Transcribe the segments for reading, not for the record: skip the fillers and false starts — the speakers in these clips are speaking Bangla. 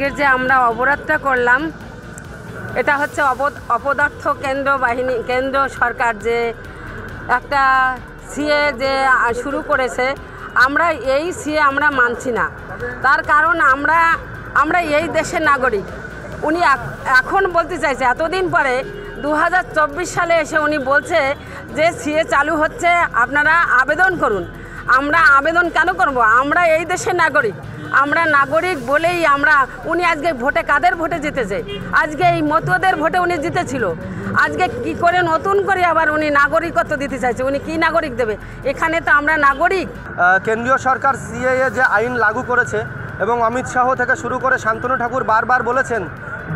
আজকের যে আমরা অবরোধটা করলাম, এটা হচ্ছে অপদার্থ কেন্দ্র সরকার যে একটা সিএ যে শুরু করেছে, আমরা এই সিএ আমরা মানছি না। তার কারণ আমরা এই দেশের নাগরিক। উনি এখন বলতে চাইছে, এতদিন পরে 2024 সালে এসে উনি বলছে যে সিএ চালু হচ্ছে, আপনারা আবেদন করুন। আমরা আবেদন কেন করব? আমরা এই দেশের নাগরিক। আমরা নাগরিক বলেই উনি আজকে ভোটে কাদের ভোটে জিতেছে? আজকে এই মতুয়াদের ভোটে উনি জিতেছিল। আজকে কি করে নতুন করে আবার উনি নাগরিকত্ব দিতে চাইছে? উনি কি নাগরিক দেবে? এখানে তো আমরা নাগরিক। কেন্দ্রীয় সরকার সিএএ যে আইন লাগু করেছে এবং অমিত শাহ থেকে শুরু করে শান্তনু ঠাকুর বারবার বলেছেন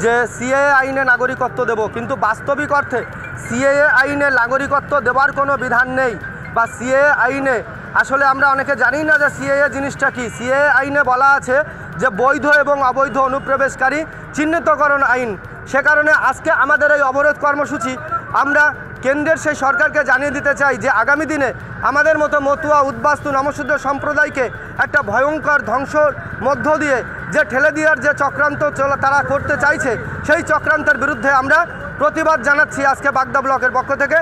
যে সিএএ আইনে নাগরিকত্ব দেব, কিন্তু বাস্তবিক অর্থে সিএএ আইনে নাগরিকত্ব দেওয়ার কোনো বিধান নেই। বা সিএএ আইনে আসলে আমরা অনেকে জানি না যে সিএএ জিনিসটা কি। সিএএ আইনে বলা আছে যে বৈধ এবং অবৈধ অনুপ্রবেশকারী চিহ্নিতকরণ আইন। সে কারণে আজকে আমাদের এই অবরোধ কর্মসূচি আমরা কেন্দ্রের সেই সরকারকে জানিয়ে দিতে চাই যে আগামী দিনে আমাদের মতো মতুয়া, উদ্বাস্তু, নমশূদ্র সম্প্রদায়কে একটা ভয়ঙ্কর ধ্বংসর মধ্য দিয়ে যে ঠেলে দেওয়ার যে চক্রান্ত তারা করতে চাইছে, সেই চক্রান্তের বিরুদ্ধে আমরা প্রতিবাদ জানাচ্ছি আজকে বাগদা ব্লকের পক্ষ থেকে।